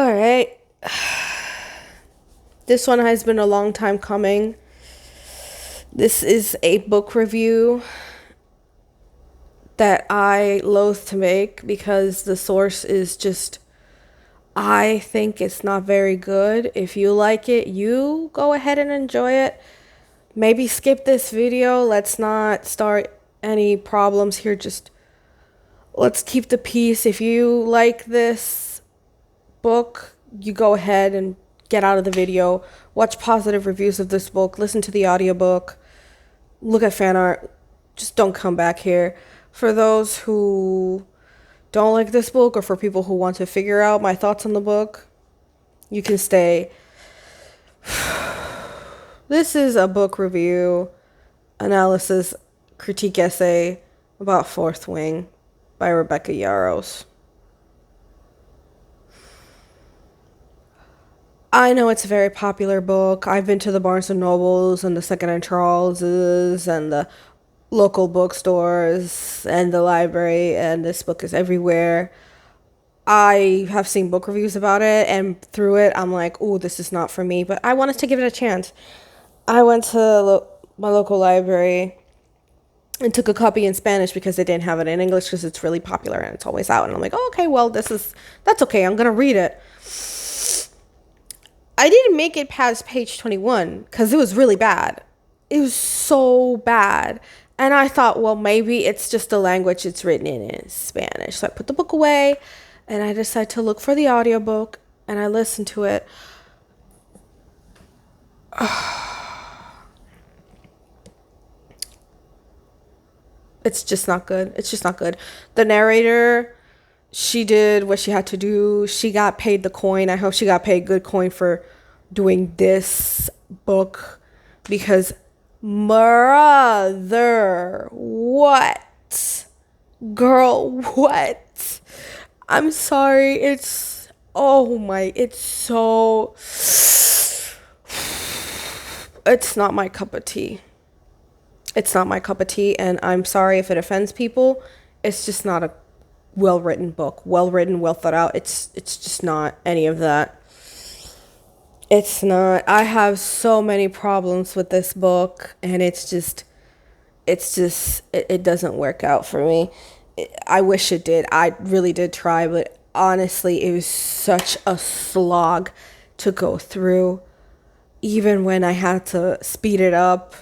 All right. This one has been a long time coming. This is a book review that I loathe to make because the source is just, I think it's not very good. If you like it, you go ahead and enjoy it. Maybe skip this video. Let's not start any problems here. Just let's keep the peace. If you like this book, you go ahead and get out of the video. Watch positive reviews of this book. Listen to the audiobook. Look at fan art. Just don't come back here. For those who don't like this book, or for people who want to figure out my thoughts on the book, you can stay. This is a book review, analysis, critique essay about Fourth Wing by Rebecca Yarros. I know it's a very popular book. I've been to the Barnes and Nobles and the Second and Charles's and the local bookstores and the library, and this book is everywhere. I have seen book reviews about it, and through it, I'm like, oh, this is not for me, but I wanted to give it a chance. I went to my local library and took a copy in Spanish because they didn't have it in English because it's really popular and it's always out. And I'm like, oh, okay, well, that's okay. I'm going to read it. I didn't make it past page 21 because it was really bad. It was so bad. And I thought, well, maybe it's just the language it's written in Spanish. So I put the book away and I decided to look for the audiobook and I listened to it. It's just not good. It's just not good. The narrator, she did what she had to do. She got paid the coin. I hope she got paid good coin for doing this book because brother, what? Girl, what? I'm sorry. It's, oh my, it's so, it's not my cup of tea. It's not my cup of tea, and I'm sorry if it offends people. It's just not a well-written book. Well-written, well thought out. It's just not any of that. It's not. I have so many problems with this book, and it doesn't work out for me. I wish it did. I really did try, but honestly, it was such a slog to go through. Even when I had to speed it up,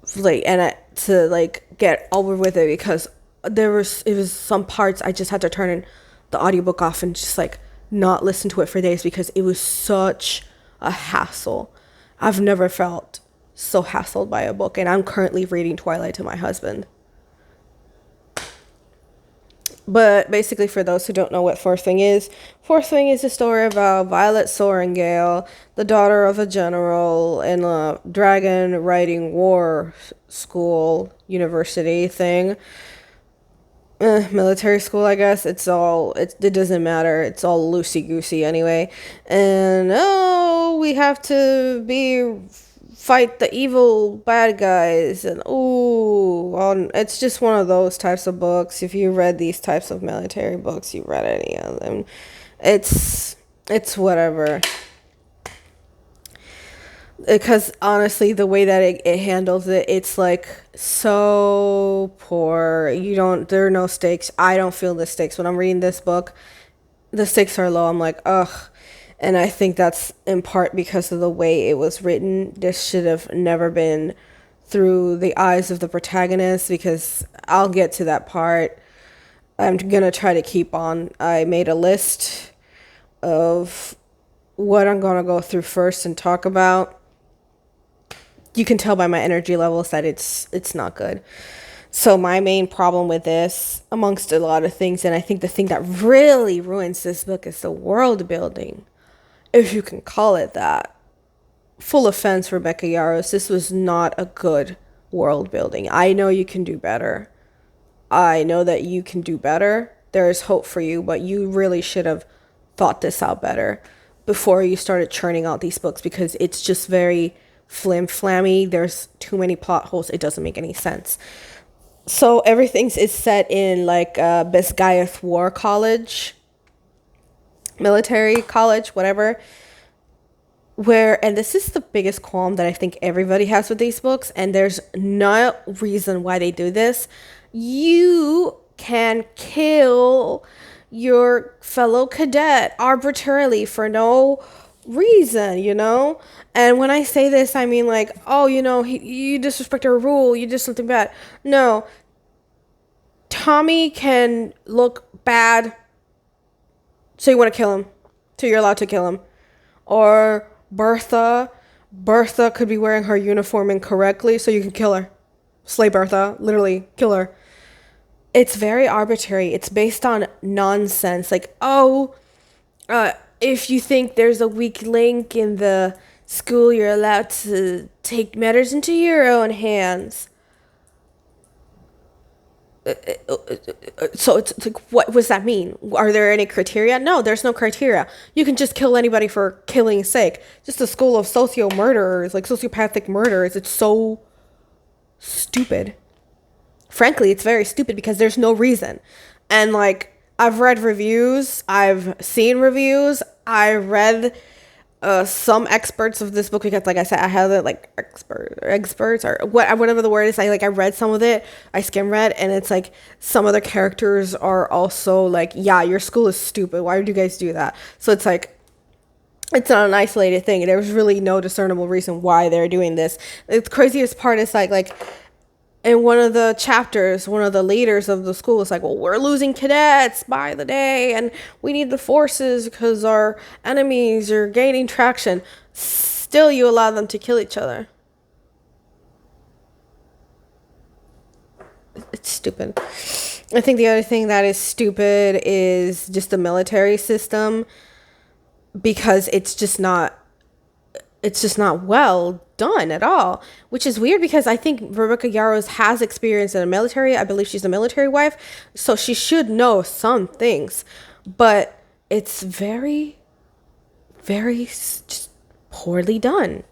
to get over with it, because it was some parts I just had to turn the audiobook off and just not listen to it for days because it was such a hassle. I've never felt so hassled by a book, and I'm currently reading Twilight to my husband. But basically, for those who don't know what Fourth Wing is a story about Violet Sorrengail, the daughter of a general in a dragon riding war school, university thing. Military school, I guess. It doesn't matter. It's all loosey-goosey anyway. And, we have to fight the evil bad guys, and it's just one of those types of books. If you read these types of military books, you read any of them, it's whatever. Because honestly, the way that it handles it, it's so poor. There are no stakes. I don't feel the stakes when I'm reading this book. The stakes are low. I'm like, ugh. And I think that's in part because of the way it was written. This should have never been through the eyes of the protagonist, because I'll get to that part. I'm going to try to keep on. I made a list of what I'm going to go through first and talk about. You can tell by my energy levels that it's not good. So my main problem with this, amongst a lot of things, and I think the thing that really ruins this book, is the world building, if you can call it that. Full offense, Rebecca Yarros, this was not a good world building. I know you can do better. I know that you can do better. There is hope for you, but you really should have thought this out better before you started churning out these books, because it's just very flim-flammy. There's too many plot holes. It doesn't make any sense. So everything is set in Basgiath War College. military, college, whatever, where, and this is the biggest qualm that I think everybody has with these books, and there's no reason why they do this. You can kill your fellow cadet arbitrarily for no reason, you know? And when I say this, I mean like, oh, you disrespect our rule, you did something bad. No, Tommy can look bad, so you want to kill him. So you're allowed to kill him. Or Bertha could be wearing her uniform incorrectly, so you can kill her. Slay Bertha, literally kill her. It's very arbitrary. It's based on nonsense. Like, oh, if you think there's a weak link in the school, you're allowed to take matters into your own hands. So it's like, what does that mean? Are there any criteria? No, there's no criteria. You can just kill anybody for killing's sake. Just a school of socio murderers, like sociopathic murderers. It's so stupid. Frankly, it's very stupid because there's no reason. And like, I've read reviews, I've seen reviews, I read some experts of this book, because like I said, I have it like experts or whatever the word is. I read some of it, I skim read, and it's like some other characters are also like, yeah, your school is stupid, why would you guys do that? So it's like, it's not an isolated thing. There's really no discernible reason why they're doing this. The craziest part is like in one of the chapters, one of the leaders of the school is like, well, we're losing cadets by the day and we need the forces because our enemies are gaining traction. Still, you allow them to kill each other. It's stupid. I think the other thing that is stupid is just the military system, because it's just not well done at all, which is weird because I think Rebecca Yarros has experience in the military. I believe she's a military wife, so she should know some things, but it's very, very just poorly done.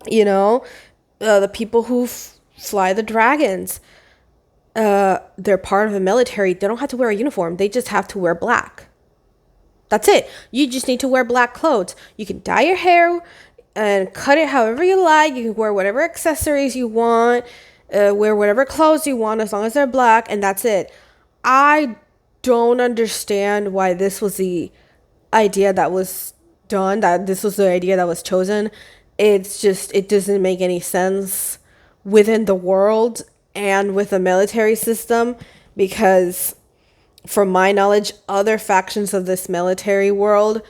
The people who fly the dragons, they're part of the military. They don't have to wear a uniform. They just have to wear black. That's it. You just need to wear black clothes. You can dye your hair and cut it however you like. You can wear whatever accessories you want, wear whatever clothes you want, as long as they're black, and that's it. I don't understand why this was the idea that was done, that this was the idea that was chosen. It's just, it doesn't make any sense within the world and with the military system, because from my knowledge, other factions of this military world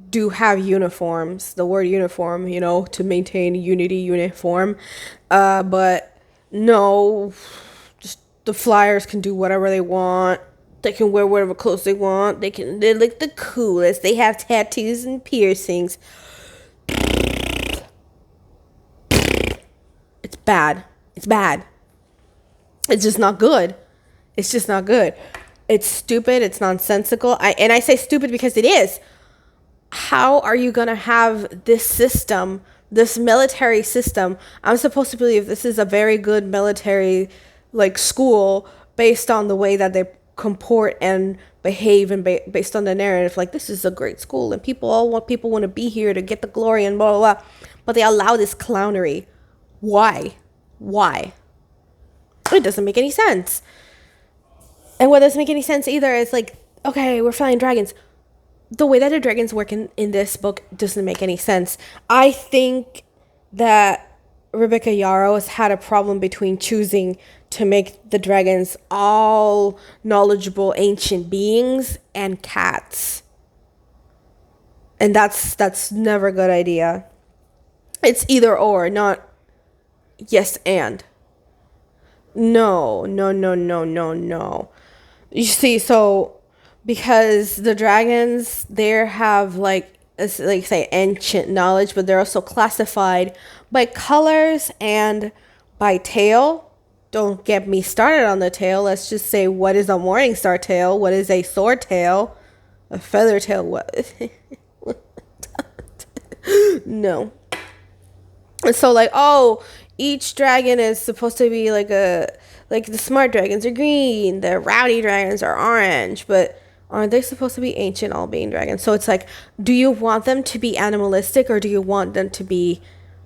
do have uniforms. The word uniform, to maintain unity, uniform. But no, just the flyers can do whatever they want. They can wear whatever clothes they want. They're like the coolest. They have tattoos and piercings. It's bad. It's bad. It's just not good. It's just not good. It's stupid. It's nonsensical. I say stupid because it is. How are you going to have this system, this military system? I'm supposed to believe this is a very good military school based on the way that they comport and behave, and based on the narrative. Like, this is a great school and people want to be here to get the glory and blah, blah, blah. But they allow this clownery. Why? It doesn't make any sense. And what doesn't make any sense either is like, okay, we're flying dragons. The way that the dragons work in this book doesn't make any sense. I think that Rebecca Yarros had a problem between choosing to make the dragons all knowledgeable ancient beings and cats. And that's never a good idea. It's either or, not yes and. No. You see, so because the dragons there have say ancient knowledge, but they're also classified by colors and by tail. Don't get me started on the tail. Let's just say, what is a Morningstar tail? What is a sword tail? A feather tail? What? No. So each dragon is supposed to be like the smart dragons are green, the rowdy dragons are orange, but Aren't they supposed to be ancient all being dragons? So it's like, do you want them to be animalistic or do you want them to be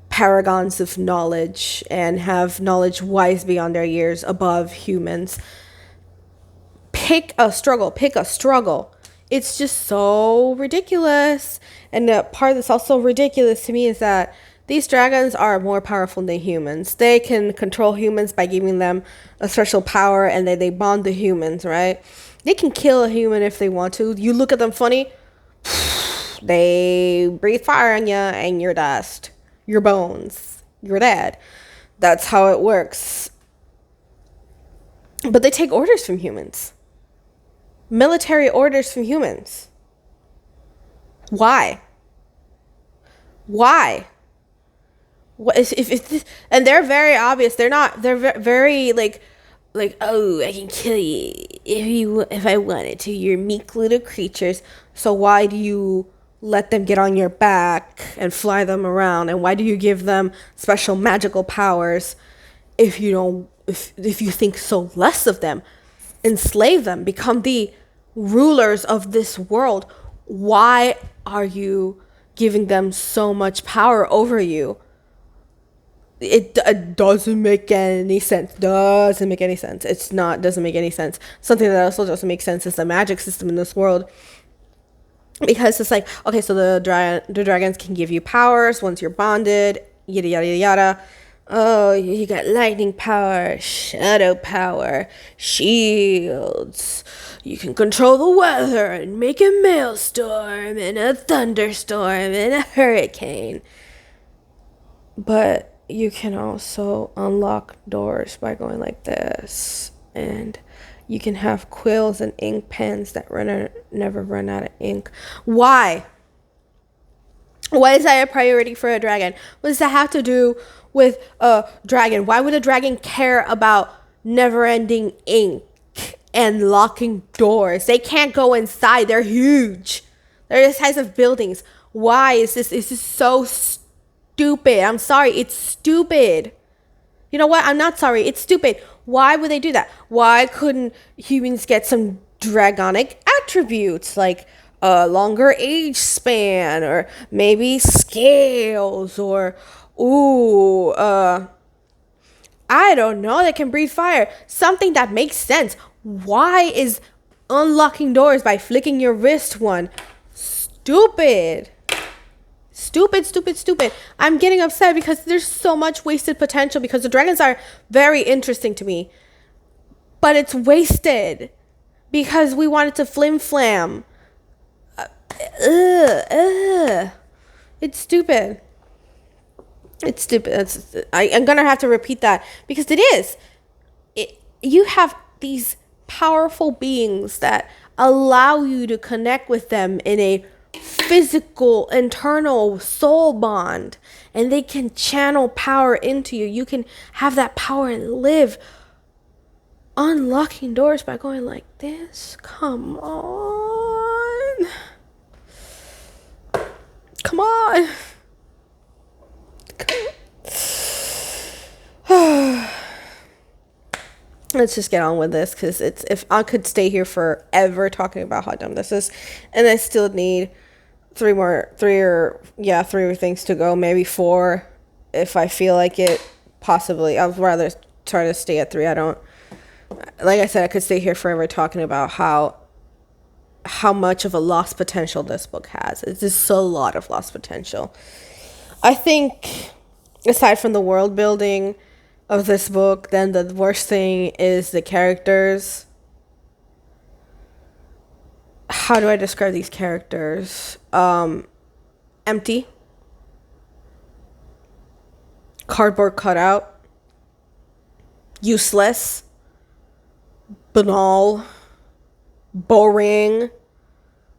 paragons of knowledge and have knowledge wise beyond their years above humans? Pick a struggle. It's just so ridiculous. And the part that's also ridiculous to me is that these dragons are more powerful than humans. They can control humans by giving them a special power, and they bond the humans, right? They can kill a human if they want to. You look at them funny, they breathe fire on you and you're dust. Your bones. You're dead. That's how it works. But they take orders from humans. Military orders from humans. Why? Why? What if this, and they're very obvious. They're very like, oh, I can kill you if I wanted to. You're meek little creatures. So why do you let them get on your back and fly them around? And why do you give them special magical powers if you don't if you think so less of them? Enslave them, become the rulers of this world. Why are you giving them so much power over you? It doesn't make any sense. Doesn't make any sense. Doesn't make any sense. Something that also doesn't make sense is the magic system in this world. Because it's like, okay, so the dragons can give you powers once you're bonded, yada yada yada. Oh, you got lightning power, shadow power, shields. You can control the weather and make a maelstrom and a thunderstorm and a hurricane. But you can also unlock doors by going like this. And you can have quills and ink pens that never run out of ink. Why? Why is that a priority for a dragon? What does that have to do with a dragon? Why would a dragon care about never-ending ink and locking doors? They can't go inside. They're huge. They're the size of buildings. Why is this? This is so stupid. I'm sorry. It's stupid. You know what? I'm not sorry. It's stupid. Why would they do that? Why couldn't humans get some dragonic attributes like a longer age span or maybe scales or I don't know, they can breathe fire. Something that makes sense. Why is unlocking doors by flicking your wrist one stupid? Stupid. I'm getting upset because there's so much wasted potential because the dragons are very interesting to me. But it's wasted because we wanted to flim flam. It's stupid. I'm going to have to repeat that because it is. You have these powerful beings that allow you to connect with them in a physical, internal soul bond, and they can channel power into you. You can have that power and live. Unlocking doors by going like this? Come on. Let's just get on with this because if I could stay here forever talking about how dumb this is, and I still need three more things to go, maybe 4 if I feel like it. Possibly, I'd rather try to stay at 3. Like I said, I could stay here forever talking about how much of a lost potential this book has. It's just a lot of lost potential. I think aside from the world building of this book, then the worst thing is the characters. How do I describe these characters? Empty. Cardboard cutout. Useless. Banal. Boring.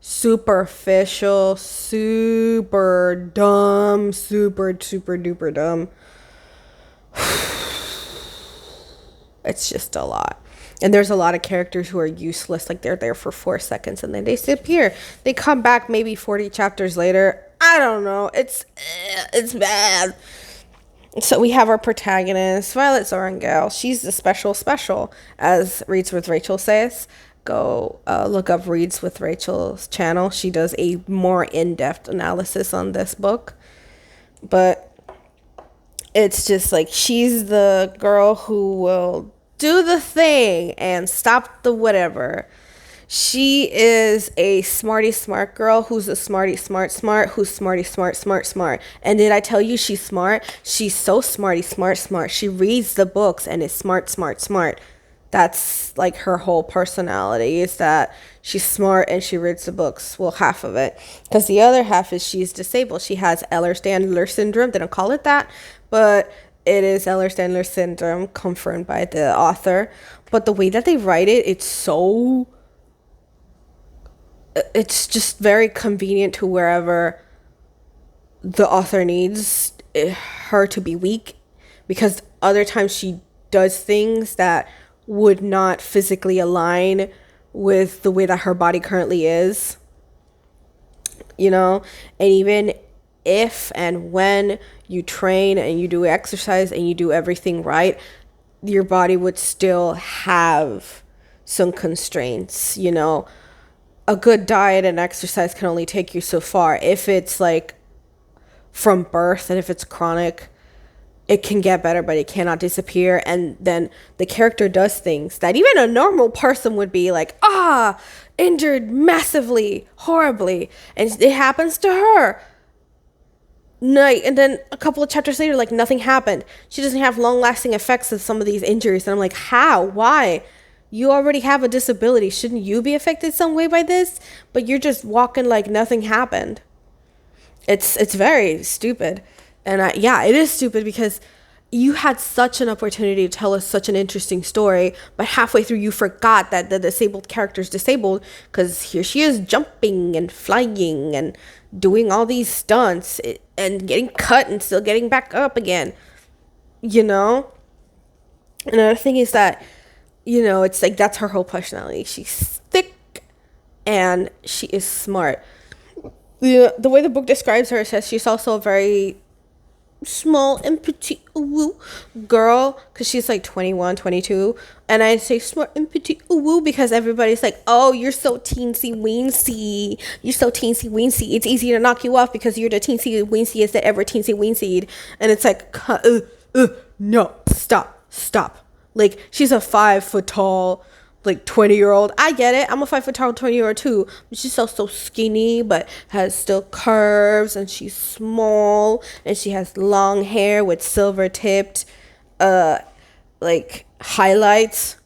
Superficial. Super dumb. Super duper dumb. It's just a lot. And there's a lot of characters who are useless. Like they're there for 4 seconds and then they disappear. They come back maybe 40 chapters later. I don't know. It's bad. So we have our protagonist, Violet Zorangale. She's the special, as Reads with Rachel says. go look up Reads with Rachel's channel. She does a more in-depth analysis on this book. But it's just like she's the girl who will do the thing and stop the whatever. She is a smarty smart girl who's a smarty smart smart who's smarty smart smart smart. And did I tell you she's smart? She's so smarty smart smart. She reads the books and is smart smart smart. That's like her whole personality, is that she's smart and she reads the books. Well, half of it, because the other half is she's disabled. She has Ehlers-Danlos syndrome. They don't call it that, but it is Ehlers-Danlos syndrome, confirmed by the author. But the way that they write it, it's just very convenient to wherever the author needs her to be weak, because other times she does things that would not physically align with the way that her body currently is, and even if and when you train and you do exercise and you do everything right, your body would still have some constraints. A good diet and exercise can only take you so far. If it's like from birth, and if it's chronic, it can get better, but it cannot disappear. And then the character does things that even a normal person would be like, injured massively, horribly. And it happens to her. And then a couple of chapters later, like nothing happened. She doesn't have long-lasting effects of some of these injuries. And I'm like, how? Why? You already have a disability. Shouldn't you be affected some way by this? But you're just walking like nothing happened. It's very stupid. And it is stupid, because you had such an opportunity to tell us such an interesting story, but halfway through you forgot that the disabled character is disabled, because here she is jumping and flying and doing all these stunts and getting cut and still getting back up again. Another thing is that, it's like that's her whole personality. She's thick and she is smart. The way the book describes her, it says she's also a very small and petite girl, because she's like 21, 22. And I say smart and petite because everybody's like, oh, you're so teensy weensy. You're so teensy weensy. It's easy to knock you off because you're the teensy weensiest that ever teensy weensied. And it's like, no, stop. Like, she's a 5 foot tall, like 20-year-old. I get it. I'm a 5 foot tall 20-year-old too. But she's so skinny, but has still curves, and she's small, and she has long hair with silver tipped, like highlights.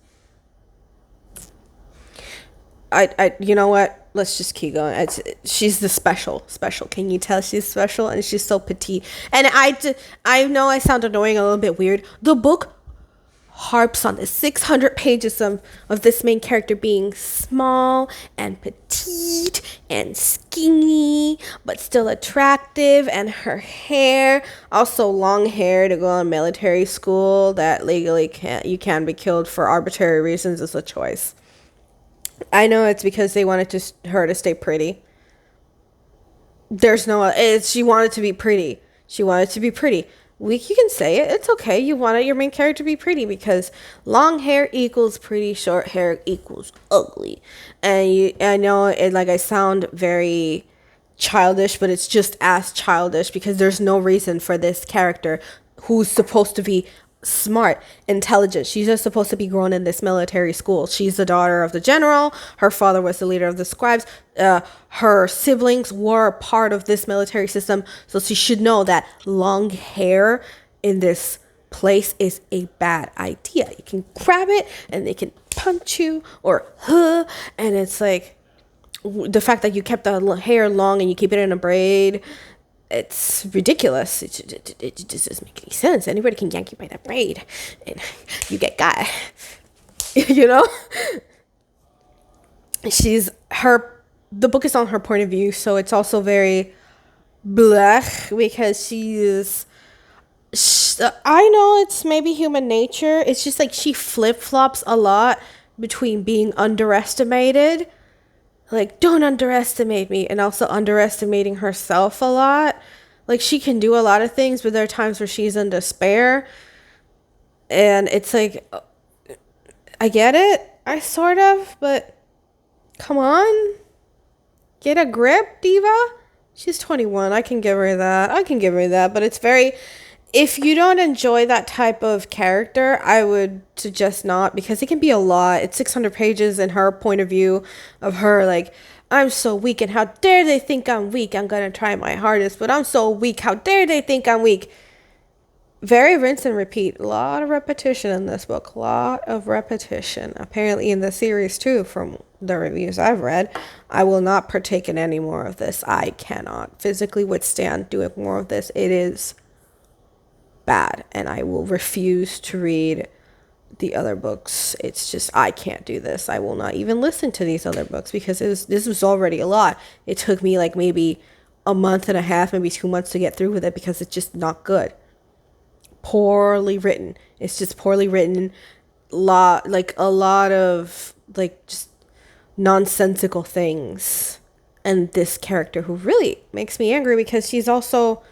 You know what? Let's just keep going. She's the special. Can you tell she's special? And she's so petite. And I know I sound annoying, a little bit weird. The book harps on the 600 pages of this main character being small and petite and skinny, but still attractive, and her hair, also long hair to go on military school that legally you can be killed for arbitrary reasons is a choice. I know it's because they wanted her to stay pretty. She wanted to be pretty. You can say it. It's okay. You wanted your main character to be pretty, because long hair equals pretty, short hair equals ugly. And I know I sound very childish, but it's just as childish, because there's no reason for this character, who's supposed to be smart, intelligent. She's just supposed to be grown in this military school. She's the daughter of the general. Her father was the leader of the scribes. Her siblings were part of this military system, so she should know that long hair in this place is a bad idea. You can grab it and they can punch you, and it's like the fact that you kept the hair long and you keep it in a braid. It's ridiculous. It just doesn't make any sense. Anybody can yank you by that braid and you get got. The book is on her point of view, so it's also very blech, because I know it's maybe human nature. It's just like she flip-flops a lot between being underestimated, like, don't underestimate me, and also underestimating herself a lot. Like, she can do a lot of things, but there are times where she's in despair. And it's like, I get it, but Come on. Get a grip, diva. She's 21. I can give her that. But it's very. If you don't enjoy that type of character, I would suggest not, because it can be a lot. It's 600 pages in her point of view of her, like, I'm so weak and how dare they think I'm weak. I'm going to try my hardest, but I'm so weak. How dare they think I'm weak. Very rinse and repeat. A lot of repetition in this book. A lot of repetition. Apparently in the series too, from the reviews I've read. I will not partake in any more of this. I cannot physically withstand doing more of this. It is bad, and I will refuse to read the other books. It's just, I can't do this. I will not even listen to these other books because this was already a lot. It took me like maybe a month and a half, maybe 2 months to get through with it because it's just not good. Poorly written. It's just poorly written. A lot of like just nonsensical things. And this character who really makes me angry because she's also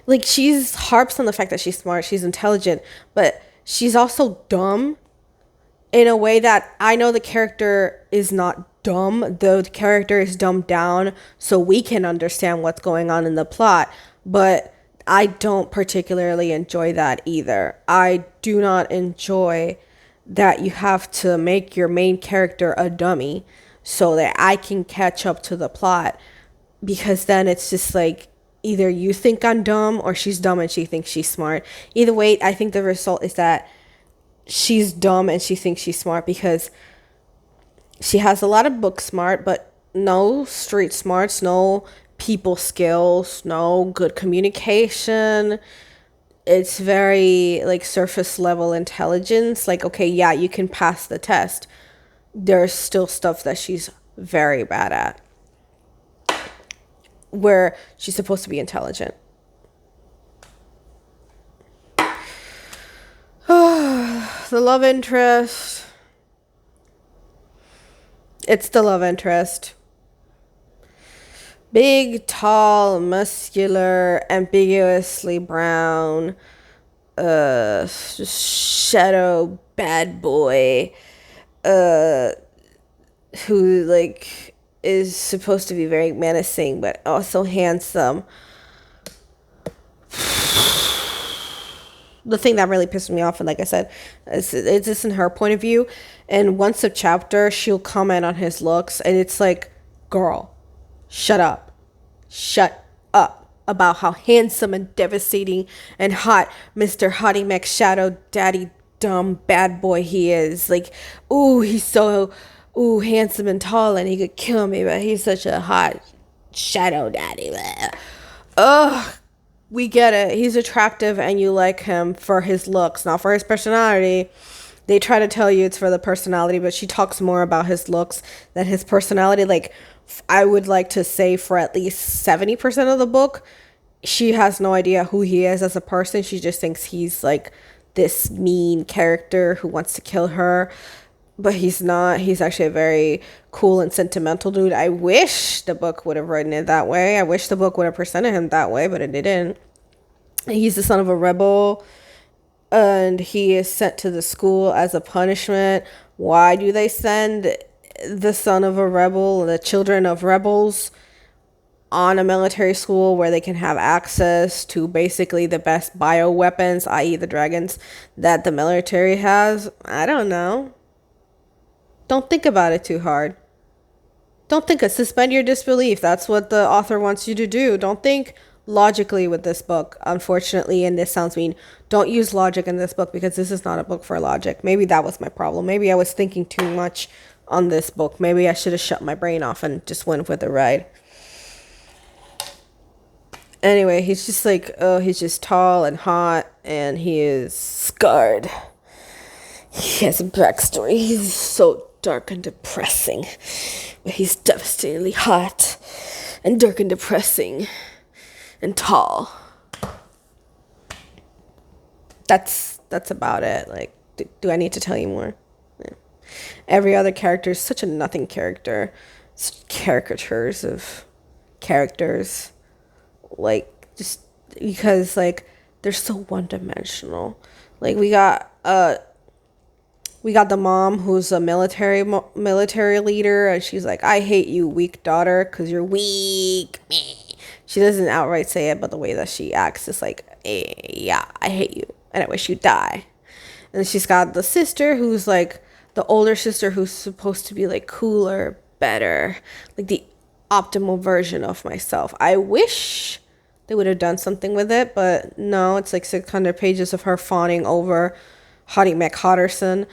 like, she's harps on the fact that she's smart, she's intelligent, but she's also dumb in a way that I know the character is not dumb. The character is dumbed down so we can understand what's going on in the plot, but I don't particularly enjoy that either. I do not enjoy that you have to make your main character a dummy so that I can catch up to the plot, because then it's just like either you think I'm dumb or she's dumb and she thinks she's smart. Either way, I think the result is that she's dumb and she thinks she's smart because she has a lot of book smart, but no street smarts, no people skills, no good communication. It's very like surface level intelligence. Like, okay, yeah, you can pass the test. There's still stuff that she's very bad at where she's supposed to be intelligent. The love interest. It's the love interest. Big, tall, muscular, ambiguously brown, shadow bad boy, who like is supposed to be very menacing but also handsome. The thing that really pisses me off, and like I said, it's just in her point of view. And once a chapter, she'll comment on his looks, and it's like, girl, shut up. Shut up about how handsome and devastating and hot Mr. Hottie Mac Shadow Daddy dumb bad boy he is. Like, ooh, he's so handsome and tall and he could kill me, but he's such a hot shadow daddy. Ugh, we get it. He's attractive and you like him for his looks, not for his personality. They try to tell you it's for the personality, but she talks more about his looks than his personality. Like, I would like to say for at least 70% of the book, she has no idea who he is as a person. She just thinks he's like this mean character who wants to kill her. But he's not. He's actually a very cool and sentimental dude. I wish the book would have written it that way. I wish the book would have presented him that way, but it didn't. He's the son of a rebel, and he is sent to the school as a punishment. Why do they send the son of a rebel, the children of rebels, on a military school where they can have access to basically the best bioweapons, i.e. the dragons, that the military has? I don't know. Don't think about it too hard. Don't think, suspend your disbelief. That's what the author wants you to do. Don't think logically with this book, unfortunately, and this sounds mean. Don't use logic in this book because this is not a book for logic. Maybe that was my problem. Maybe I was thinking too much on this book. Maybe I should have shut my brain off and just went with the ride. Anyway, he's just like, oh, he's just tall and hot, and he is scarred. He has a backstory. He's so dark and depressing. But he's devastatingly hot and dark and depressing and tall. That's about it. Like, do I need to tell you more? Yeah. Every other character is such a nothing character. Such caricatures of characters. Like, just because, like, they're so one-dimensional. Like, we got We got the mom who's a military leader, and she's like, "I hate you, weak daughter, because you're weak." She doesn't outright say it, but the way that she acts is like, "Yeah, I hate you, and I wish you die." And she's got the sister who's like the older sister who's supposed to be like cooler, better, like the optimal version of myself. I wish they would have done something with it, but no, it's like 600 pages of her fawning over Hottie McHotterson.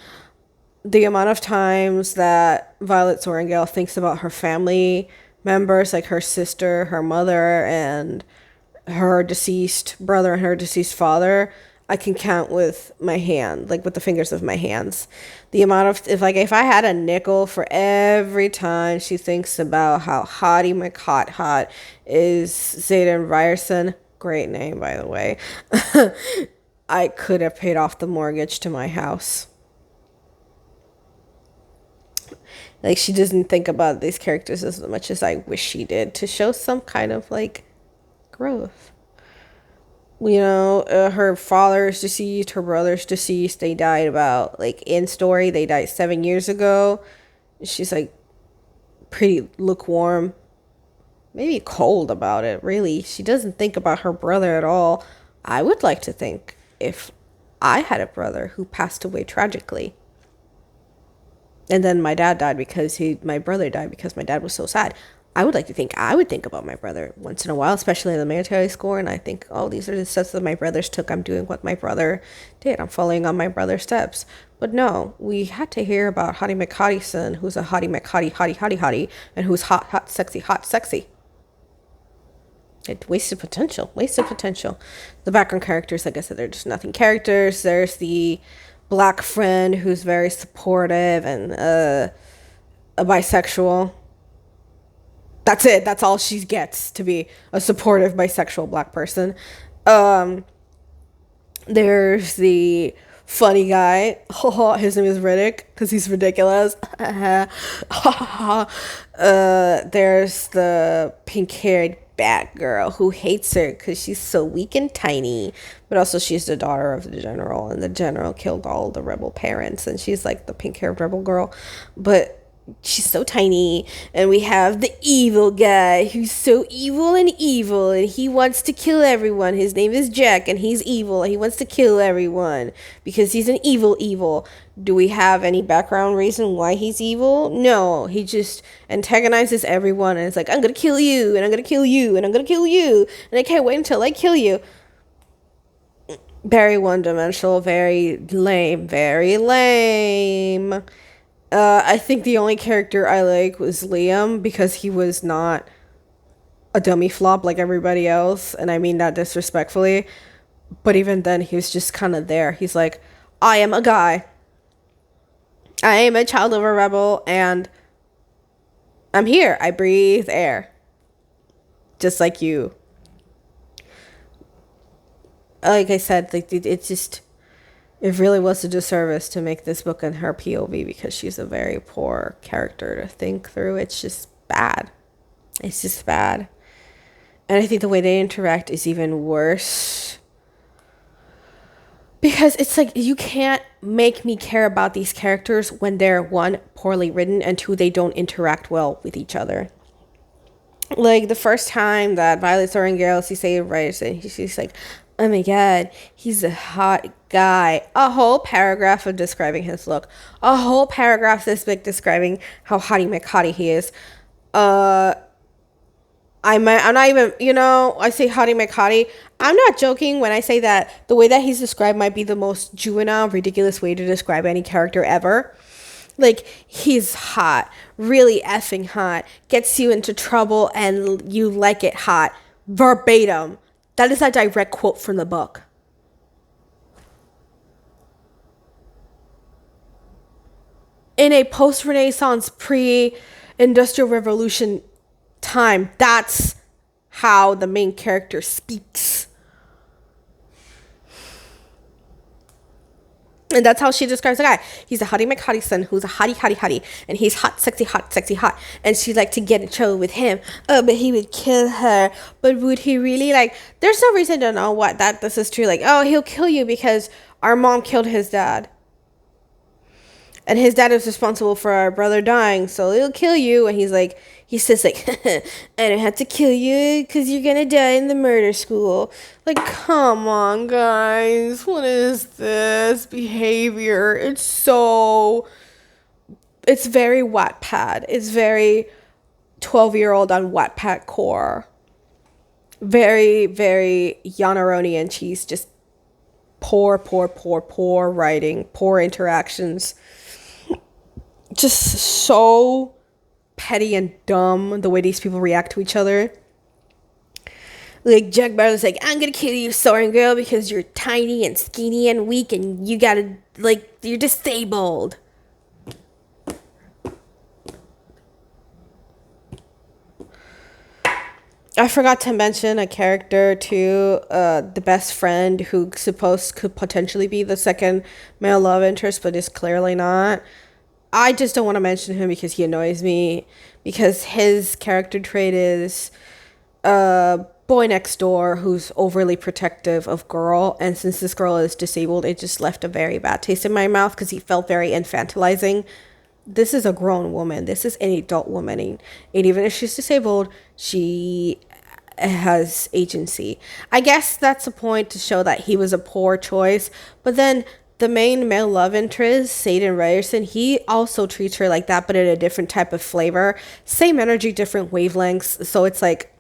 The amount of times that Violet Sorrengail thinks about her family members, like her sister, her mother, and her deceased brother and her deceased father, I can count with my hand, like with the fingers of my hands. The amount of if I had a nickel for every time she thinks about how Hottie McHot Hot is Zayden Ryerson, great name by the way, I could have paid off the mortgage to my house. Like she doesn't think about these characters as much as I wish she did to show some kind of like growth. Her father's deceased, her brother's deceased. They died about, like, in story, they died 7 years ago. She's, like, pretty lukewarm, maybe cold about it, really. She doesn't think about her brother at all. I would like to think if I had a brother who passed away tragically. And then my dad died my brother died because my dad was so sad. I would like to think I would think about my brother once in a while, especially in the military school. And I think, oh, these are the steps that my brothers took. I'm doing what my brother did. I'm following on my brother's steps. But no, we had to hear about Hottie McHottieson, who's a Hottie McHottie, and who's hot, sexy. It wasted potential. The background characters, like I said, they're just nothing characters. There's the black friend who's very supportive and a bisexual. That's it. That's all she gets, to be a supportive bisexual black person. There's the funny guy. His name is Riddick because he's ridiculous. There's the pink-haired Batgirl who hates her because she's so weak and tiny. But also she's the daughter of the general, and the general killed all the rebel parents, and she's like the pink-haired rebel girl. But she's so tiny. And we have the evil guy who's so evil, and he wants to kill everyone. His name is Jack, and he's evil, and he wants to kill everyone because he's an evil. Do we have any background reason why he's evil? No, he just antagonizes everyone, and it's like, I'm gonna kill you, and I'm gonna kill you, and I'm gonna kill you, and I can't wait until I kill you. Very one-dimensional, very lame. I think the only character I like was Liam because he was not a dummy flop like everybody else, and I mean that disrespectfully. But even then, he was just kind of there. He's like, I am a guy. I am a child of a rebel, and I'm here. I breathe air. Just like you. Like I said, like it's just... It really was a disservice to make this book in her POV because she's a very poor character to think through. It's just bad. And I think the way they interact is even worse. Because it's like, you can't make me care about these characters when they're, one, poorly written, and two, they don't interact well with each other. Like, the first time that Violet Sorrengail, she's like, oh my god, he's a hot guy. A whole paragraph of describing his look. A whole paragraph this book describing how Hottie McHottie he is. I'm not even, I say Hottie McHottie. I'm not joking when I say that the way that he's described might be the most juvenile, ridiculous way to describe any character ever. Like, he's hot. Really effing hot. Gets you into trouble and you like it hot. Verbatim. That is a direct quote from the book. In a post-Renaissance, pre-Industrial Revolution time, that's how the main character speaks. And that's how she describes the guy. He's a Hottie McHottieson who's a hottie. And he's hot, sexy, hot. And she'd like to get in trouble with him. Oh, but he would kill her. But would he really? Like, there's no reason to know this is true. Like, oh, he'll kill you because our mom killed his dad. And his dad is responsible for our brother dying, so it'll kill you. And he says like, I don't have to kill you because you're gonna die in the murder school. Like, come on, guys, what is this behavior? It's very Wattpad. It's very 12-year-old on Wattpad core. Very, very Yanaroni and Cheese. Just poor writing, poor interactions. Just so petty and dumb the way these people react to each other. Like, Jack Bauer's like, I'm gonna kill you, Soren girl, because you're tiny and skinny and weak and you gotta, like, you're disabled. I forgot to mention a character too, the best friend who could potentially be the second male love interest, but is clearly not. I just don't want to mention him because he annoys me. Because his character trait is boy next door who's overly protective of girl. And since this girl is disabled, it just left a very bad taste in my mouth because he felt very infantilizing. This is a grown woman. This is an adult woman. And even if she's disabled, she has agency. I guess that's a point to show that he was a poor choice. But then the main male love interest, Satan Ryerson, he also treats her like that, but in a different type of flavor. Same energy, different wavelengths. So it's like,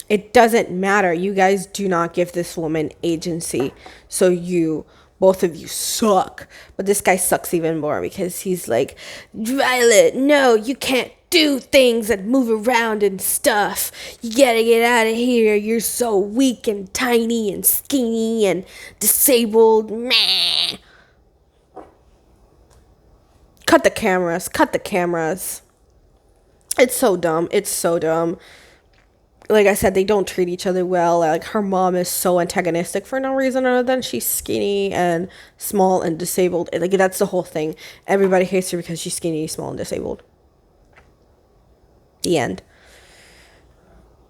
it doesn't matter. You guys do not give this woman agency. So both of you suck. But this guy sucks even more because he's like, Violet, no, you can't do things and move around and stuff. You gotta get out of here. You're so weak and tiny and skinny and disabled. Meh. Cut the cameras. It's so dumb. Like I said, they don't treat each other well. Like, her mom is so antagonistic for no reason other than she's skinny and small and disabled. Like, that's the whole thing. Everybody hates her because she's skinny, small, and disabled. The end.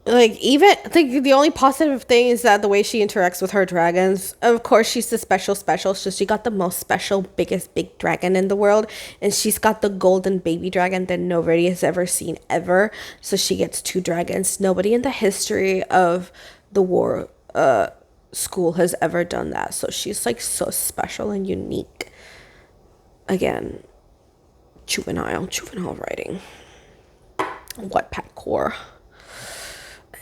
Like, even I think the only positive thing is that the way she interacts with her dragons. Of course, she's the special, so she got the most special, biggest big dragon in the world, and she's got the golden baby dragon that nobody has ever seen ever. So she gets 2 dragons. Nobody in the history of the war school has ever done that. So she's like so special and unique. Again, juvenile writing. Wattpad core.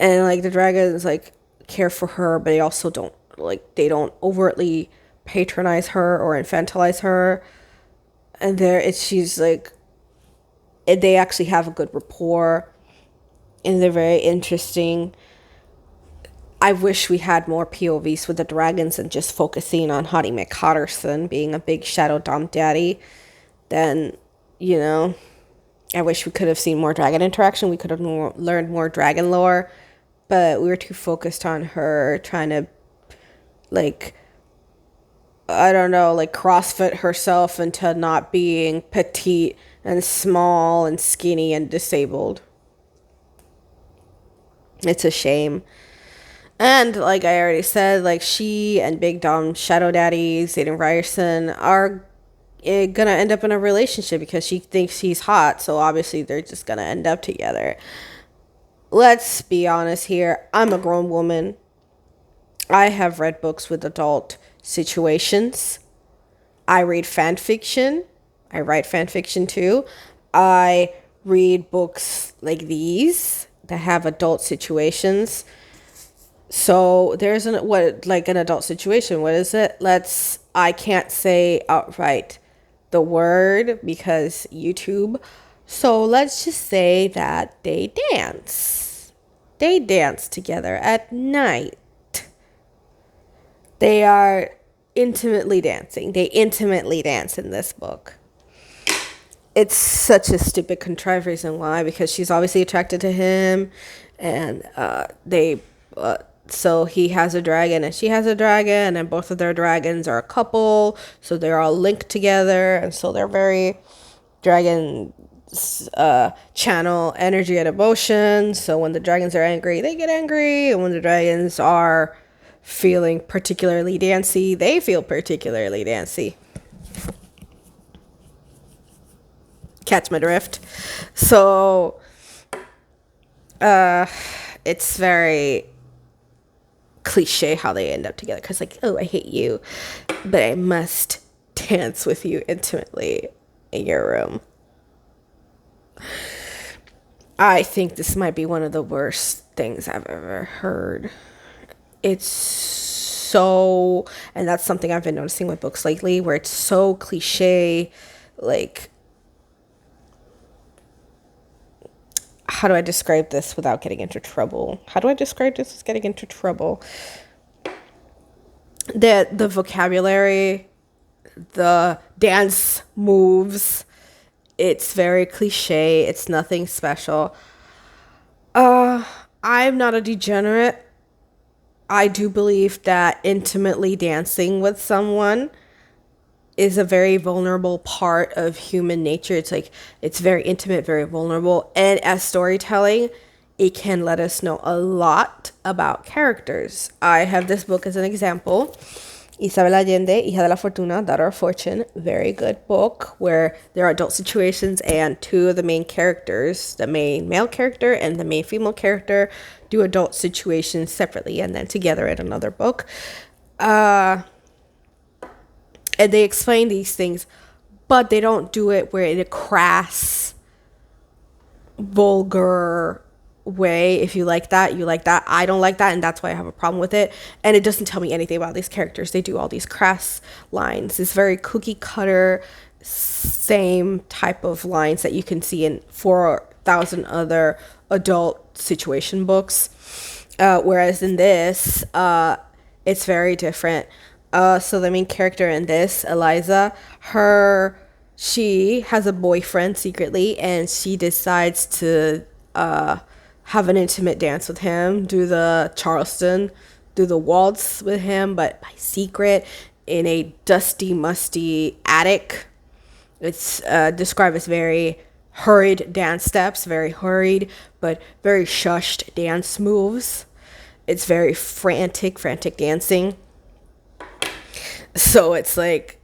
And like the dragons like care for her, but they also don't overtly patronize her or infantilize her. And she's like, they actually have a good rapport, and they're very interesting. I wish we had more POVs with the dragons and just focusing on Hottie McHotterson being a big Shadow Dom daddy. Then, I wish we could have seen more dragon interaction. We could have learned more dragon lore, but we were too focused on her trying to, CrossFit herself into not being petite and small and skinny and disabled. It's a shame. And like I already said, she and Big Dom Shadow Daddy, Zayden Ryerson, are gonna end up in a relationship because she thinks he's hot, so obviously they're just gonna end up together. Let's be honest here. I'm a grown woman. I have read books with adult situations. I read fan fiction. I write fan fiction too. I read books like these that have adult situations. So there's an adult situation. What is it? I can't say outright the word because YouTube. So let's just say that they dance. They dance together at night. They are intimately dancing. They intimately dance in this book. It's such a stupid contrived reason why, because she's obviously attracted to him, and so he has a dragon and she has a dragon, and both of their dragons are a couple, so they're all linked together, and so they're very dragon channel energy and emotion. So when the dragons are angry, they get angry, and when the dragons are feeling particularly dancy, they feel particularly dancy. Catch my drift. So it's very cliche how they end up together, because like, oh, I hate you, but I must dance with you intimately in your room. I think this might be one of the worst things I've ever heard. It's so, and that's something I've been noticing with books lately, where it's so cliche. Like, how do I describe this without getting into trouble? How do I describe this without getting into trouble? That the vocabulary, the dance moves, it's very cliche. It's nothing special. I'm not a degenerate. I do believe that intimately dancing with someone is a very vulnerable part of human nature. It's like, it's very intimate, very vulnerable. And as storytelling, it can let us know a lot about characters. I have this book as an example. Isabel Allende, Hija de la Fortuna, Daughter of Fortune. Very good book, where there are adult situations and two of the main characters, the main male character and the main female character, do adult situations separately and then together in another book. And they explain these things, but they don't do it where in a crass, vulgar way. If you like that, you like that. I don't like that, and that's why I have a problem with it. And it doesn't tell me anything about these characters. They do all these crass lines. It's very cookie cutter, same type of lines that you can see in 4,000 other adult situation books. Whereas in this, it's very different. So the main character in this, Eliza, she has a boyfriend secretly, and she decides to have an intimate dance with him, do the Charleston, do the waltz with him, but by secret in a dusty, musty attic. It's described as very hurried dance steps, very hurried, but very shushed dance moves. It's very frantic dancing. So it's like,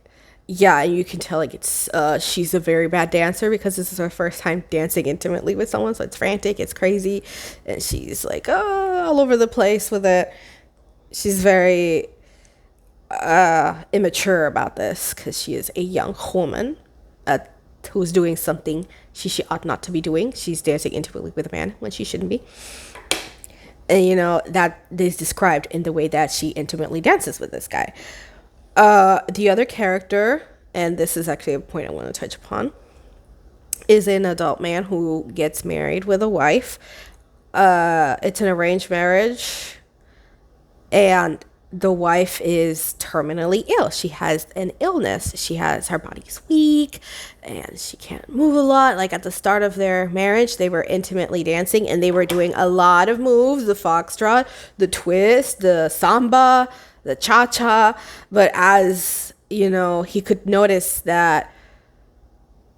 yeah, you can tell like it's she's a very bad dancer because this is her first time dancing intimately with someone. So it's frantic, it's crazy, and she's like all over the place with it. She's very immature about this because she is a young woman who's doing something she ought not to be doing. She's dancing intimately with a man when she shouldn't be. And you know, that is described in the way that she intimately dances with this guy. The other character, and this is actually a point I want to touch upon, is an adult man who gets married with a wife. It's an arranged marriage, and the wife is terminally ill. She has an illness. Her body's weak, and she can't move a lot. Like at the start of their marriage, they were intimately dancing, and they were doing a lot of moves: the foxtrot, the twist, the samba, the cha-cha. But as you know, he could notice that,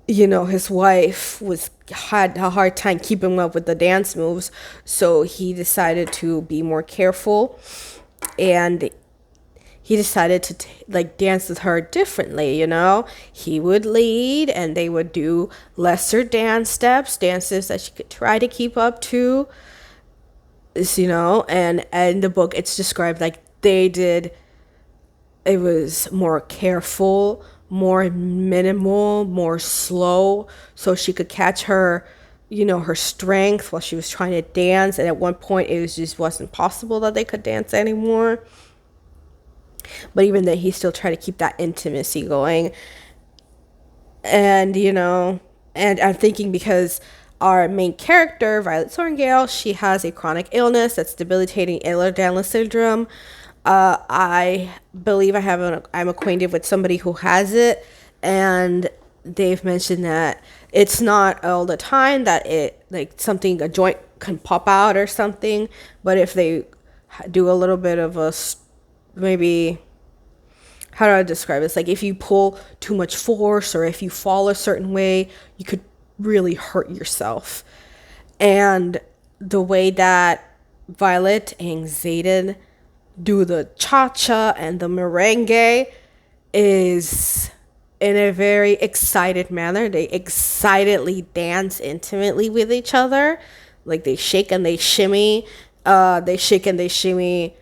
you know, his wife had a hard time keeping up with the dance moves, so he decided to be more careful, and he decided to dance with her differently. You know, he would lead and they would do lesser dances that she could try to keep up to, you know. And in the book it's described like it was more careful, more minimal, more slow, so she could catch her, you know, her strength while she was trying to dance. And at one point it just wasn't possible that they could dance anymore, but even then he still tried to keep that intimacy going. And you know, and I'm thinking because our main character, Violet Sorrengail, she has a chronic illness that's debilitating, Ehlers-Danlos syndrome. I believe I'm acquainted with somebody who has it, and they've mentioned that it's not all the time that a joint can pop out or something, but if they do a little bit of maybe, how do I describe it? It's like if you pull too much force or if you fall a certain way, you could really hurt yourself. And the way that Violet and Xaden do the cha-cha and the merengue is in a very excited manner. They excitedly dance intimately with each other. Like they shake and they shimmy. They shake and they shimmy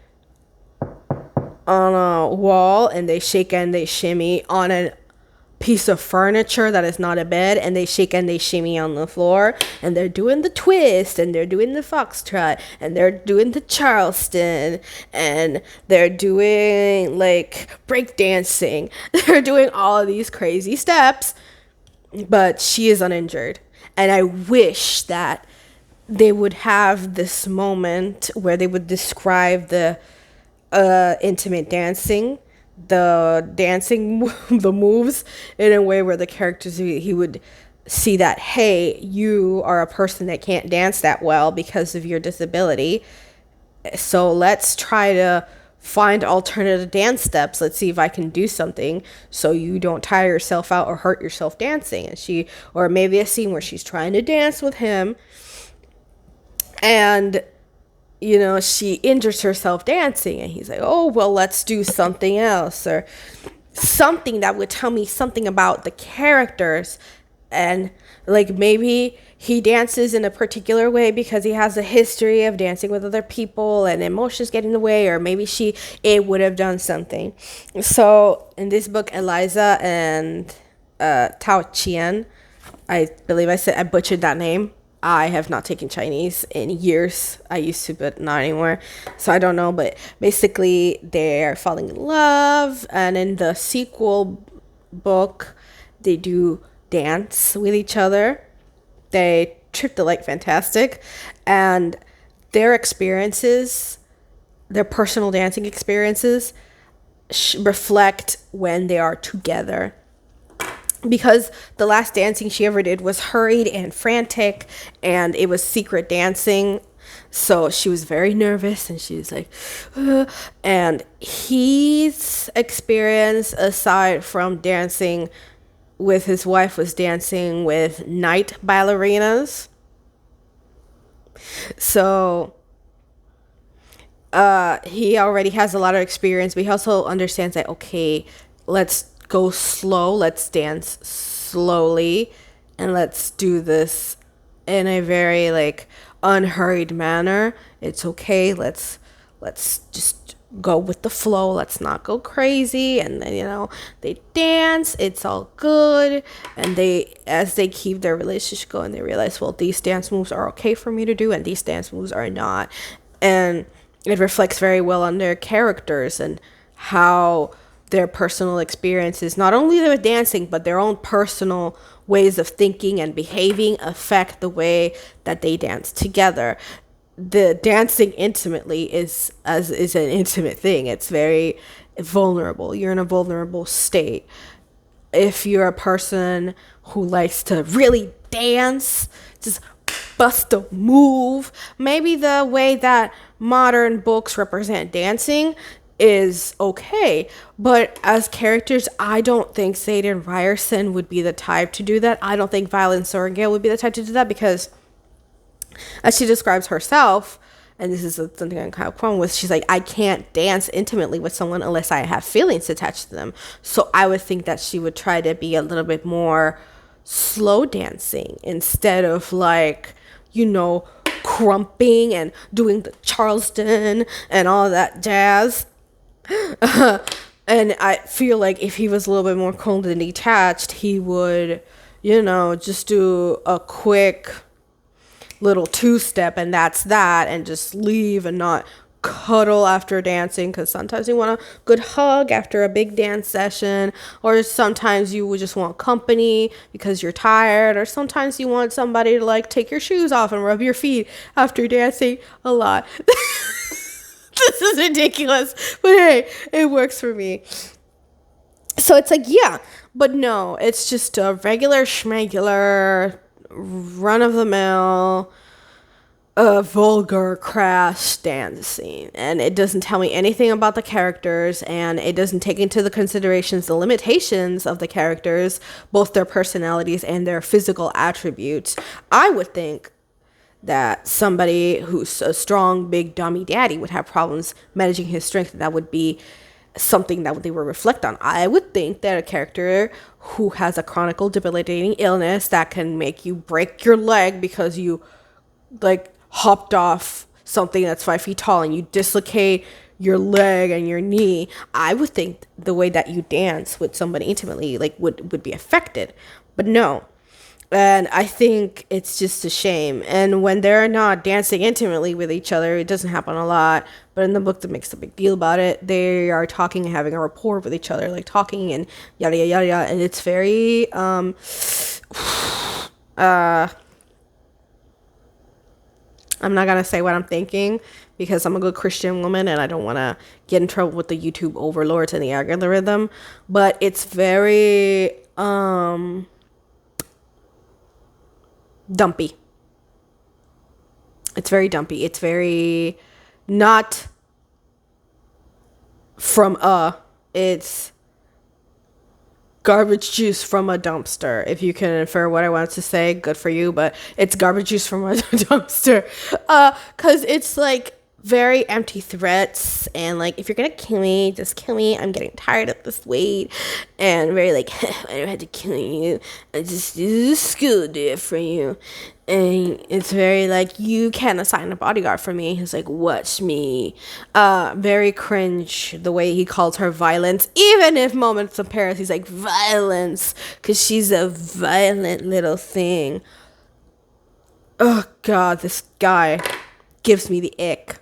on a wall, and they shake and they shimmy on a piece of furniture that is not a bed, and they shake and they shimmy on the floor, and they're doing the twist, and they're doing the foxtrot, and they're doing the Charleston, and they're doing like break dancing. They're doing all of these crazy steps, but she is uninjured. And I wish that they would have this moment where they would describe the intimate dancing, the dancing, the moves in a way where the characters, he would see that, hey, you are a person that can't dance that well because of your disability. So let's try to find alternative dance steps. Let's see if I can do something so you don't tire yourself out or hurt yourself dancing. And she, or maybe a scene where she's trying to dance with him and she injures herself dancing, and he's like, oh, well, let's do something else, or something that would tell me something about the characters. And like maybe he dances in a particular way because he has a history of dancing with other people and emotions get in the way, or maybe it would have done something. So in this book, Eliza and Tao Qian, I believe I butchered that name. I have not taken Chinese in years. I used to, but not anymore. So I don't know. But basically, they're falling in love. And in the sequel book, they do dance with each other. They trip the like fantastic. And their experiences, their personal dancing experiences, reflect when they are together. Because the last dancing she ever did was hurried and frantic, and it was secret dancing. So she was very nervous, and she was like, and his experience, aside from dancing with his wife, was dancing with night ballerinas. So he already has a lot of experience, but he also understands that, okay, let's go slow, let's dance slowly, and let's do this in a very like unhurried manner. It's okay, let's just go with the flow, let's not go crazy. And then they dance, it's all good. And as they keep their relationship going, they realize, well, these dance moves are okay for me to do and these dance moves are not. And it reflects very well on their characters and how their personal experiences, not only their dancing, but their own personal ways of thinking and behaving, affect the way that they dance together. The dancing intimately is an intimate thing. It's very vulnerable. You're in a vulnerable state. If you're a person who likes to really dance, just bust a move, maybe the way that modern books represent dancing is okay, but as characters, I don't think Xaden Ryerson would be the type to do that. I don't think Violet Sorrengail would be the type to do that, because as she describes herself, and this is something I'm kind of qualm with, she's like, I can't dance intimately with someone unless I have feelings attached to them. So I would think that she would try to be a little bit more slow dancing instead of like, crumping and doing the Charleston and all that jazz. And I feel like if he was a little bit more cold and detached, he would, just do a quick little two-step and that's that, and just leave and not cuddle after dancing, because sometimes you want a good hug after a big dance session, or sometimes you would just want company because you're tired, or sometimes you want somebody to like take your shoes off and rub your feet after dancing a lot. This is ridiculous, but hey, it works for me. So it's like, yeah, but no, it's just a regular schmegular, run-of-the-mill, vulgar, crass dance scene. And it doesn't tell me anything about the characters, and it doesn't take into the considerations the limitations of the characters, both their personalities and their physical attributes. I would think that somebody who's a strong, big, dummy daddy would have problems managing his strength. That would be something that they would reflect on. I would think that a character who has a chronic debilitating illness that can make you break your leg because you like hopped off something that's 5 feet tall and you dislocate your leg and your knee, I would think the way that you dance with somebody intimately like would be affected. But no. And I think it's just a shame. And when they're not dancing intimately with each other, it doesn't happen a lot. But in the book that makes a big deal about it, they are talking and having a rapport with each other, like talking and yada yada yada yada. And it's very I'm not gonna say what I'm thinking because I'm a good Christian woman and I don't want to get in trouble with the YouTube overlords and the algorithm. But it's very dumpy. It's very dumpy. It's very not from it's garbage juice from a dumpster. If you can infer what I wanted to say, good for you, but it's garbage juice from a dumpster. Cause it's like very empty threats and like, if you're gonna kill me, just kill me. I'm getting tired of this weight. And very like, I don't have to kill you. I just do a school day for you. And it's very like, you can't assign a bodyguard for me. He's like, watch me. Very cringe the way he calls her violence. Even if moments of Paris, he's like, violence, because she's a violent little thing. Oh God, this guy gives me the ick,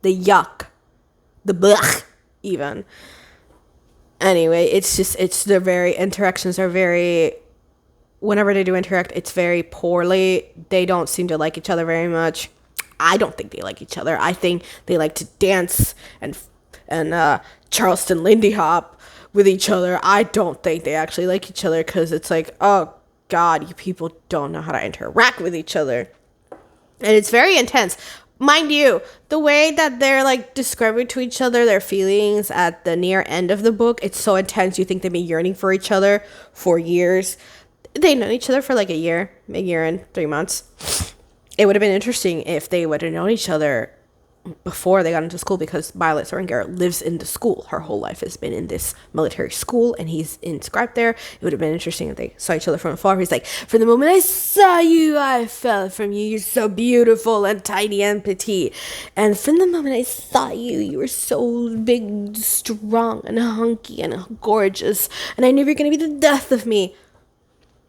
the yuck, the blech, even. Anyway, it's their very interactions are very, whenever they do interact, it's very poorly. They don't seem to like each other very much. I don't think they like each other. I think they like to dance and Charleston Lindy Hop with each other. I don't think they actually like each other because it's like, oh God, you people don't know how to interact with each other. And it's very intense. Mind you, the way that they're like describing to each other their feelings at the near end of the book, it's so intense. You think they've been yearning for each other for years. They know each other for like a year and 3 months. It would have been interesting if they would have known each other before they got into school, because Violet Sorrengarer lives in the school. Her whole life has been in this military school and he's inscribed there. It would have been interesting if they saw each other from afar. He's like, from the moment I saw you, I fell from you. You're so beautiful and tiny and petite. And from the moment I saw you, you were so big, strong and hunky and gorgeous. And I knew you were going to be the death of me.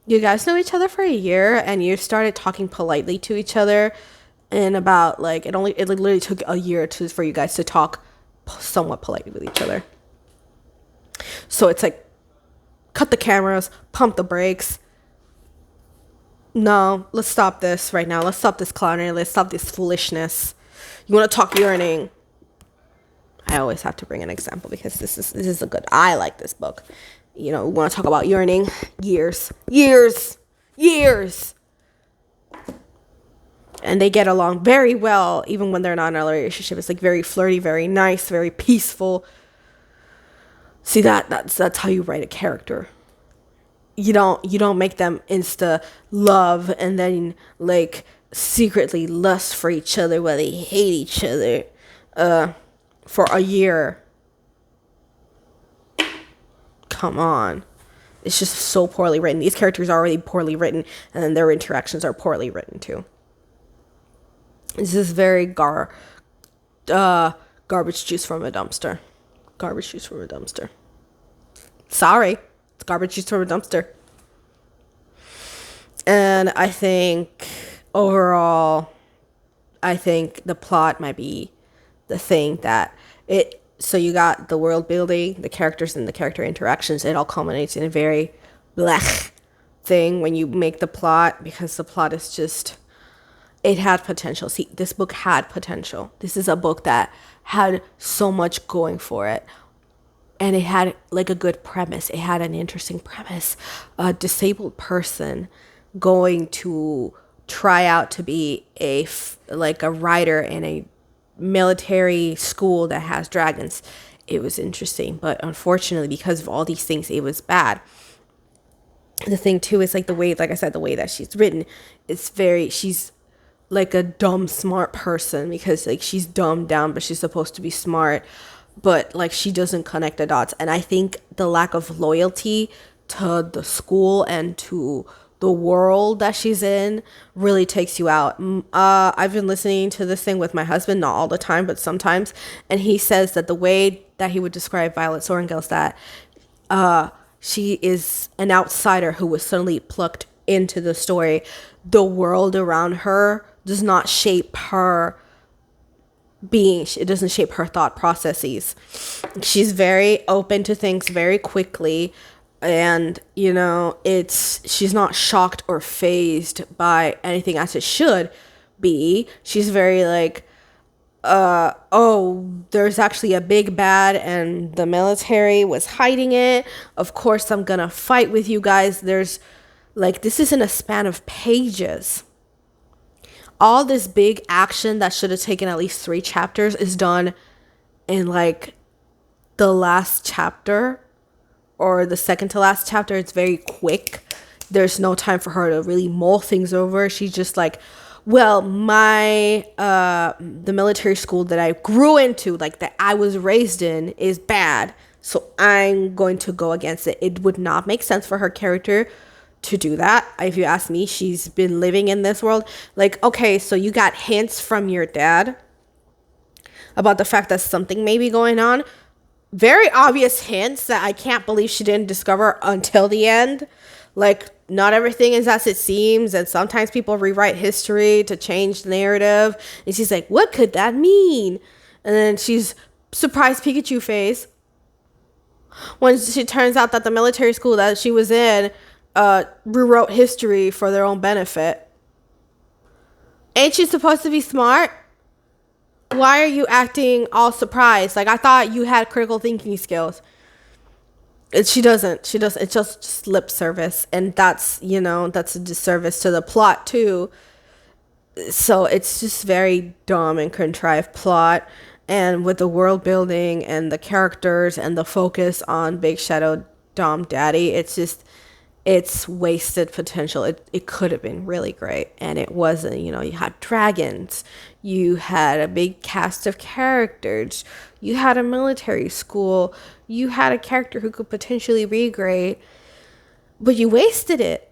You guys know each other for a year and you started talking politely to each other. And about like it literally took a year for you guys to talk somewhat politely with each other. So it's like, cut the cameras, pump the brakes. No, let's stop this right now. Let's stop this clownery. Let's stop this foolishness. You want to talk yearning? I always have to bring an example because this is a good. I like this book. You know, we want to talk about yearning. Years. And they get along very well, even when they're not in a relationship. It's like very flirty, very nice, very peaceful. See, that's how you write a character. You don't make them insta love and then like secretly lust for each other while they hate each other for a year. Come on. It's just so poorly written. These characters are already poorly written, and then their interactions are poorly written too. This is very garbage juice from a dumpster. Garbage juice from a dumpster. Sorry. It's garbage juice from a dumpster. And I think overall, I think the plot might be the thing that it... So you got the world building, the characters and the character interactions. It all culminates in a very blech thing when you make the plot, because the plot is just... It had potential. See, this book had potential. This is a book that had so much going for it. And it had like a good premise. It had an interesting premise. A disabled person going to try out to be a writer in a military school that has dragons. It was interesting. But unfortunately, because of all these things, it was bad. The thing too is like the way, like I said, the way that she's written, she's like a dumb smart person, because like she's dumbed down but she's supposed to be smart, but like she doesn't connect the dots. And I think the lack of loyalty to the school and to the world that she's in really takes you out. I've been listening to this thing with my husband, not all the time, but sometimes, and he says that the way that he would describe Violet Sorrengail is that she is an outsider who was suddenly plucked into the story. The world around her does not shape her being, it doesn't shape her thought processes. She's very open to things very quickly, and you know, it's she's not shocked or phased by anything as it should be. She's very like, oh, there's actually a big bad and the military was hiding it. Of course I'm gonna fight with you guys. There's like, this isn't a span of pages. All this big action that should have taken at least 3 chapters is done in like the last chapter or the second to last chapter. It's very quick. There's no time for her to really mull things over. She's just like, well, my the military school that I grew into, like that I was raised in, is bad, so I'm going to go against it. It would not make sense for her character to do that. If you ask me, she's been living in this world. Like, okay, so you got hints from your dad about the fact that something may be going on. Very obvious hints that I can't believe she didn't discover until the end. Like, not everything is as it seems, and sometimes people rewrite history to change the narrative. And she's like, what could that mean? And then she's surprised Pikachu face when she turns out that the military school that she was in rewrote history for their own benefit. Ain't you supposed to be smart? Why are you acting all surprised? Like, I thought you had critical thinking skills. She doesn't. It's just lip service. And that's, you know, that's a disservice to the plot, too. So it's just very dumb and contrived plot. And with the world building and the characters and the focus on Big Shadow Dom Daddy, it's wasted potential. It could have been really great, and it wasn't. You know, you had dragons, you had a big cast of characters, you had a military school, you had a character who could potentially be great, but you wasted it.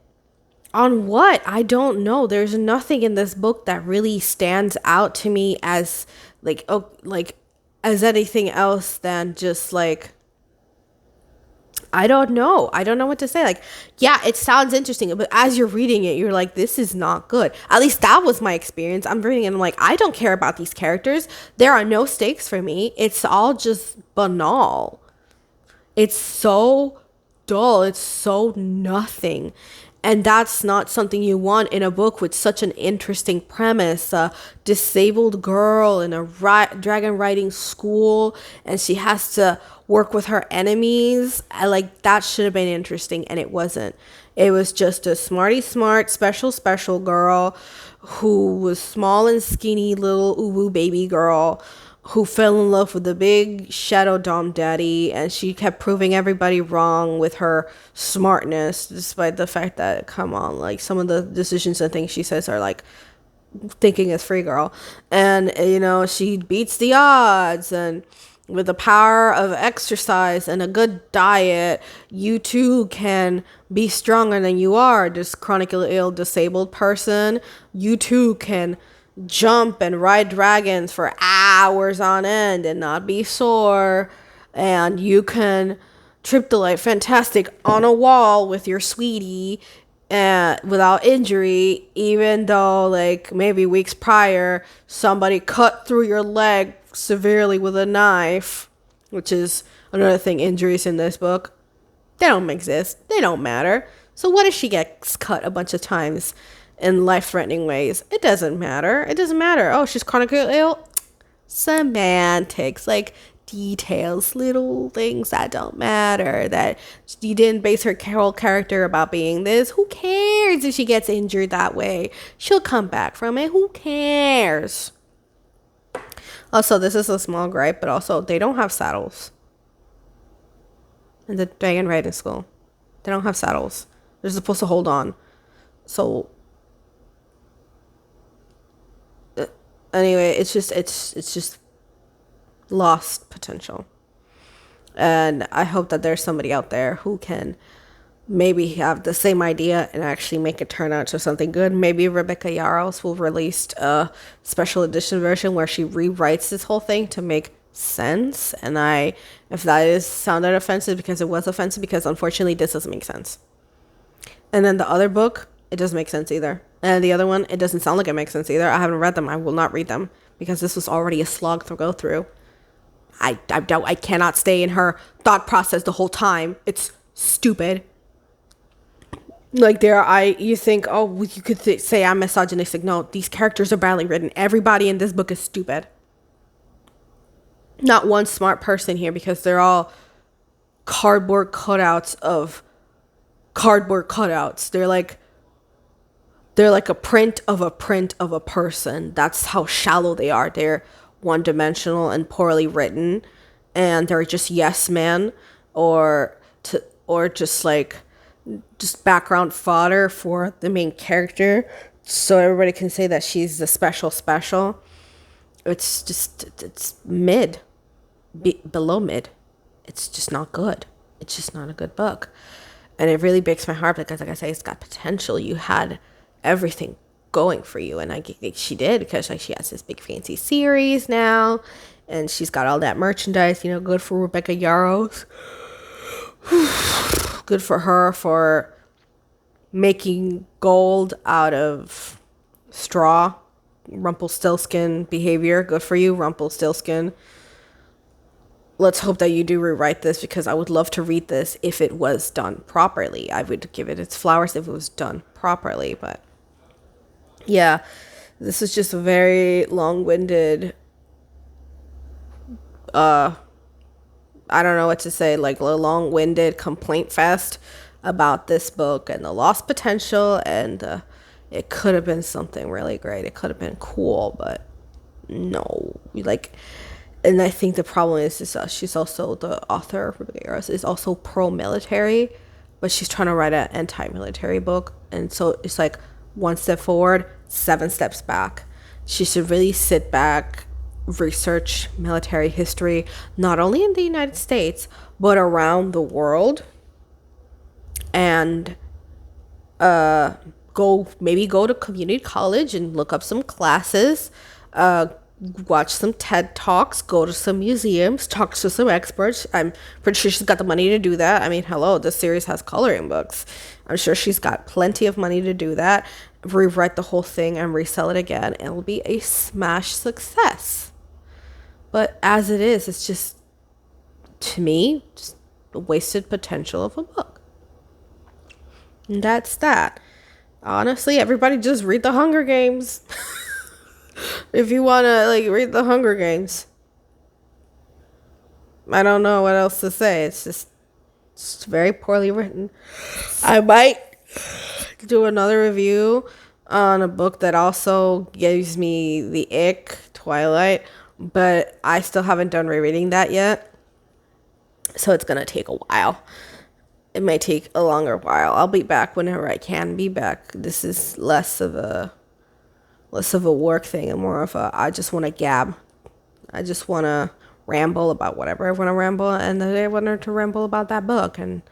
On what? I don't know. There's nothing in this book that really stands out to me as as anything else than just like, I don't know. I don't know what to say. Like, yeah, it sounds interesting, but as you're reading it, you're like, this is not good. At least that was my experience. I'm reading it and I'm like, I don't care about these characters. There are no stakes for me. It's all just banal. It's so dull. It's so nothing. And that's not something you want in a book with such an interesting premise. A disabled girl in a dragon riding school, and she has to work with her enemies. Like, that should have been interesting, and it wasn't. It was just a smarty smart, special girl who was small and skinny little uwu baby girl who fell in love with the big Shadow Dom Daddy, and she kept proving everybody wrong with her smartness, despite the fact that, come on, like, some of the decisions and things she says are like thinking as free girl. And, you know, she beats the odds, and with the power of exercise and a good diet, you too can be stronger than you are, this chronically ill disabled person. You too can jump and ride dragons for hours on end and not be sore. And you can trip the light fantastic on a wall with your sweetie without injury, even though like maybe weeks prior somebody cut through your leg severely with a knife, which is another thing. Injuries in this book, they don't exist, they don't matter. So what if she gets cut a bunch of times in life-threatening ways? It doesn't matter. Oh, she's chronically ill? Semantics. Like, details, little things that don't matter. That you didn't base her whole character about being this. Who cares if she gets injured that way? She'll come back from it. Who cares? Also, this is a small gripe, but also they don't have saddles in the dragon riding school. They don't have saddles. They're supposed to hold on. So anyway, it's just lost potential. And I hope that there's somebody out there who can maybe have the same idea and actually make it turn out to something good. Maybe Rebecca Yarros will release a special edition version where she rewrites this whole thing to make sense. And if that is sounded offensive, because it was offensive, because unfortunately this doesn't make sense. And then the other book, it doesn't make sense either. And the other one, it doesn't sound like it makes sense either. I haven't read them. I will not read them because this was already a slog to go through. I cannot stay in her thought process the whole time. It's stupid. Like you think, oh, you could say I'm misogynistic. No, these characters are badly written. Everybody in this book is stupid. Not one smart person here, because they're all cardboard cutouts of cardboard cutouts. They're like a print of a person. That's how shallow they are. They're one-dimensional and poorly written, and they're just yes men, or just background fodder for the main character, so everybody can say that she's the special. It's mid, below mid. It's just not good. It's just not a good book. And it really breaks my heart because, like I say, it's got potential. You had everything going for you, and I think she did, because she has this big fancy series now, and she's got all that merchandise. Good for Rebecca Yarros. Good for her for making gold out of straw. Rumpelstiltskin behavior. Good for you, Rumpelstiltskin. Let's hope that you do rewrite this, because I would love to read this if it was done properly. I would give it its flowers if it was done properly. But yeah, this is just a very long-winded, I don't know what to say, like a long-winded complaint fest about this book and the lost potential. And it could have been something really great. It could have been cool, but no. And I think the problem is she's also, the author, Rebecca Yarros, is also pro-military, but she's trying to write an anti-military book. And so it's like 1 step forward, 7 steps back. She should really sit back, research military history, not only in the United States, but around the world. And go to community college and look up some classes, watch some TED Talks, go to some museums, talk to some experts. I'm pretty sure she's got the money to do that. I mean, hello, this series has coloring books. I'm sure she's got plenty of money to do that. Rewrite the whole thing and resell it again. It'll be a smash success. But as it is, it's just, to me, just a wasted potential of a book. And that's that. Honestly, everybody just read The Hunger Games. If you want to read The Hunger Games. I don't know what else to say. It's very poorly written. I might do another review on a book that also gives me the ick, Twilight, but I still haven't done rereading that yet. So it's going to take a while. It may take a longer while. I'll be back whenever I can be back. This is less of a work thing and more of I just want to gab. I just want to ramble about whatever I want to ramble, and I wanted to ramble about that book. And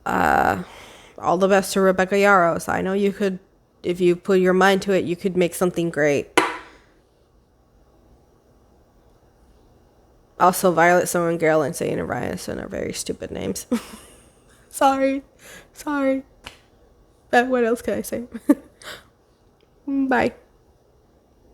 all the best to Rebecca Yarros. I know you could, if you put your mind to it, you could make something great. Also, Violet Summer and Geraldine Sane and Ryerson are very stupid names. Sorry. But what else can I say? Bye.